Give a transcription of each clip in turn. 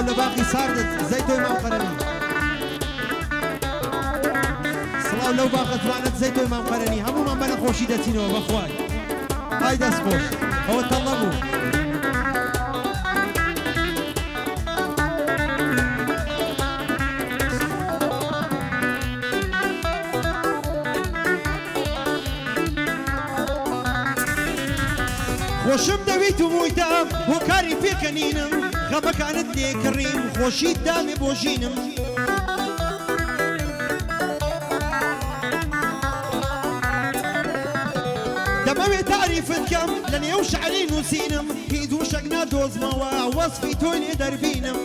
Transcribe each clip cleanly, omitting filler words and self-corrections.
سڵاو لە باقی ساردت زەیتۆی مام قەرەنی سڵاو لەو باقە جوانت زەیتۆی مام قەرەنی هەموومان بە نەخۆشی دەچینەوە بەخوای ئای دەستخۆش ئەوە تەڵە بوو خۆشم دەویت و موویتام بۆ کاری پێکەنینم غەمەکانت لێکڕیم خۆشیت دامێ بۆ ژینم دەمەوێت تعریفت کەم لە نێو شعری نووسینم هیچ و شەک نادۆزمەوە وەسفی تۆی لێ دەربینم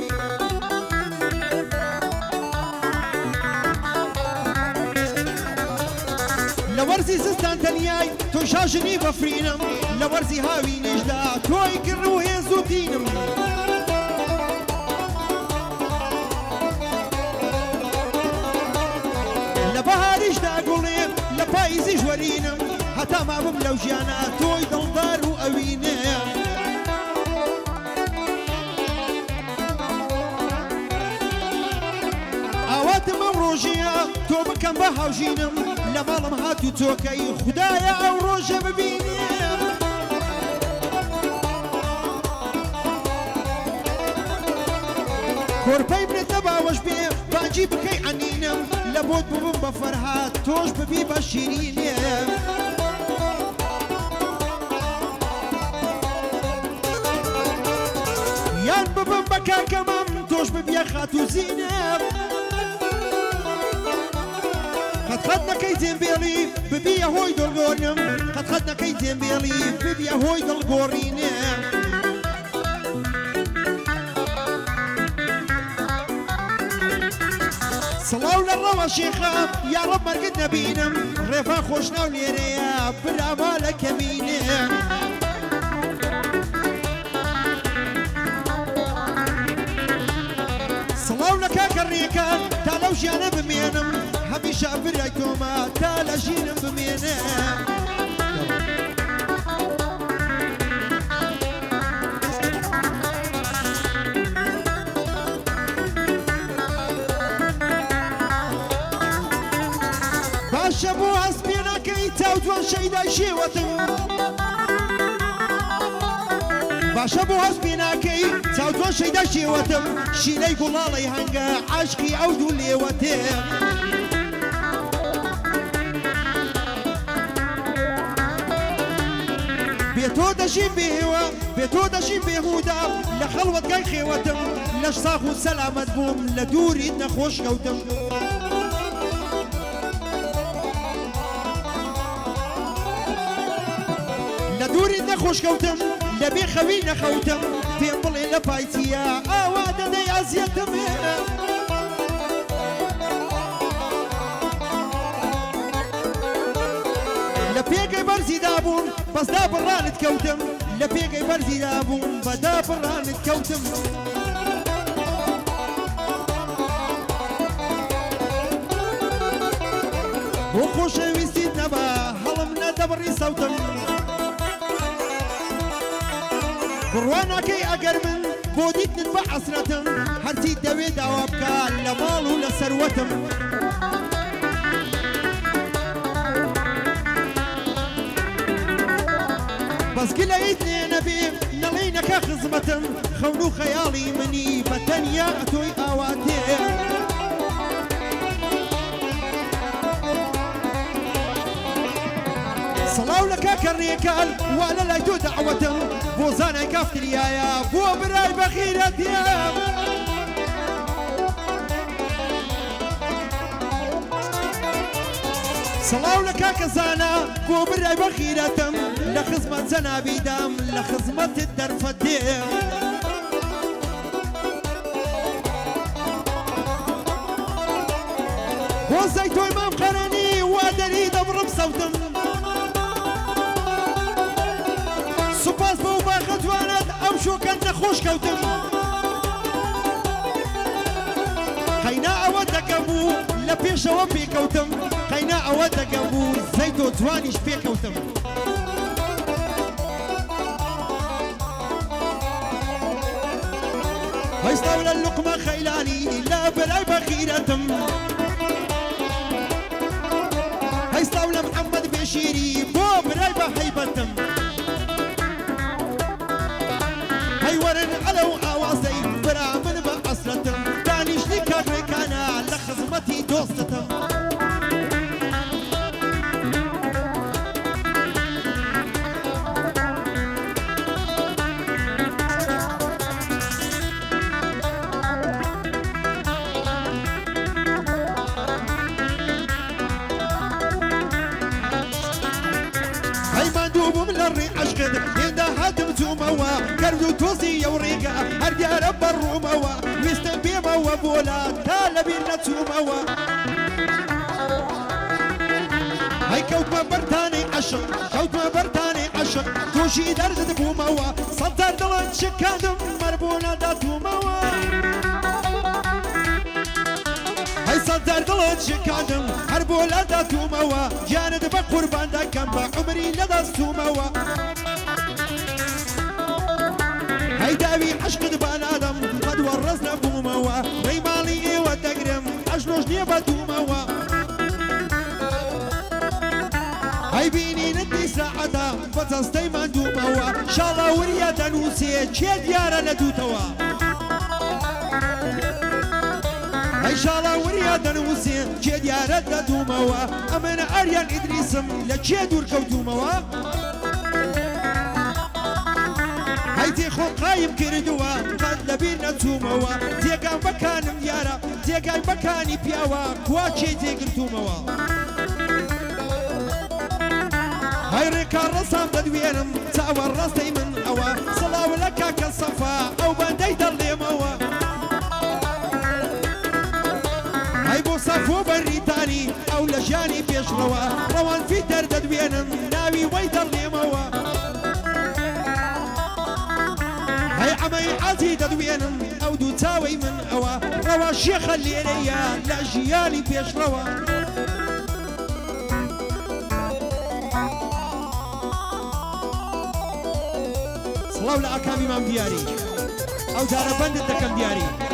لە وەرزی زستان تەنیای تۆی شاژنی بەفرینم لە وەرزی هاوی نێژدا تۆی کڕ و هێز و دینم لە بەهاریشدا گوڵێم لە پاییزی ژوەرینم هەتا مابم لەو ژیانە تۆی دڵدار و ئەوینێ ئاواتم ئەم ڕۆژیە تۆ بکەم بە هاوژینم لە ماڵم هاتوو چۆکەی خودایە ئەو ڕۆژە ببینێ کۆرپەی برێتە باوەش بێ بانجی بکەی ئەنینم لە بۆت ببم بە فەرهاد تۆش ببی بە شیرینێ یان ببم بە کاکەمەم تۆش ببیە خات و زینم قەت نەکەی جێمبێڵی ببیە هۆی دڵگۆڕنم قەت نەکەی جێمبێڵی ببیە هۆی دڵگۆڕینێ سڵاو لە ڕەوە شێخە یا ڕەب مەرگت نەبینم ڕێفا خۆشناو لێرەیە براوا لە کەمینێ سڵاو لە کاکەڕێکان تا لەو ژیانە بمێنم هەمیشە برای تۆمە تا لە ژینم بمێنێ باشە بۆ هەست پێناکەی چاو جوان شەیدای شێوەتم باشە بۆ هەست پێناکەی چاو جوان شەیدای شێوەتم شینەی گوڵاڵی هەنگە عاشقی ئەو دوو لێوەتێ بێتۆ دەژیم بێوە بێتۆ دەژیم بێهودا لە خەڵوەتگای خێوەتم لەش ساخ و سەلامەت بووم لە دووریت نەخۆش کەوتم لە دووریت نەخۆش کەوتم لە بێ خەوی نەخەوتم پێم بڵێ لە پایتیە ئاوا دەدەی ئەزیەتم لە پێگەی بەرزیدا بووم بەسدا بڕانت کەوتم لە پێگەی بەرزیدا بووم بەدا بڕانت کەوتم بۆ خۆشەویستیت نەبا هەڵم نەدەبڕی سەوتم بڕواناکەی ئەگەر من بۆ دیتنت بە حەسرەتم هەرچی دەوێ داوا بکە لە ماڵ و لە سەروەتم بەسگلەیت لێ نەبێ نەڵێی نەکە خزمەتم خەون و خەیاڵی منی بە تەنیا تۆی ئاواتێ سڵاو لە کاکەڕێکان وا لە لای تۆ دەعوەتم بۆ زانای کافتریایە بۆ برای بەخیرەتێ سڵاو لە کاکە زانە بۆ برای بەخیرەتم لە خزمەت جەنابیدام لە خزمەتت دەرفەتێ بۆ زەیتۆی مام قەرەنی وا دەری دەبڕم سەوتم سوپاس بۆ باخە جوانت ئەو شۆکەت نەخۆش کەوتم قەینا ئەوە دەکەم بوو لە پێشەوە پێکەوتم قەینا ئەوە دەکەم بوو زەیتۆ جوانیش پێکەوتم هيستولى اللقمة خيلاني لا بلاي بخيرتم هيستولى محمد بشيري بو بلاي بحيبتم هيورن علو آوازي برا من بأسرتم دانيش لي كاكري كانا لخزمتي دوستتم من الري أشقد إذا هاتم توموا كردو توزي يوريقا أرجع رب الروموا ويستنبيما وبولا تالبين توموا هاي كوت ما برتاني عشق كوت ما برتاني عشق توشي درد بوموا صدر دلن شكادم مربونا دا توموا هاي صدر دلن شكادم حربو لدى توموا جاند بقربان دا كم بعمري لدى توموا هاي داوي عشق دبان آدم قد ورزنا بوموا ريمالي ايوة تقرم عشنوش نيبا توموا هاي بيني ندي ساعتا فتستي من دوموا شالا وريا دنوسي چه ديارة ندو توا هاي شالا وريا دنوسي چه ديارة ندو موا امن اريان ادريسم لچه دور كوتو موا هاي تيخو قايم كردوا قد لبينا توموا تيقان بكانم ديارة تيقان بكاني بياوا كواچي تيقن موا هاي ريكا رسام تدوينم تاور رستي من اوا صلاو لكا كالصفا او باندي دلي موا هاي بو صفو بريتاني او لجاني بيش روان في درد تدوينم ناوي ويدلي موا هاي عمي عزي تدوينم او دو تاوي من اوا روا الشيخ اللي ليا لاجياني بيش صلاو لأكامي مام دياري أو دار بند الدكم دياري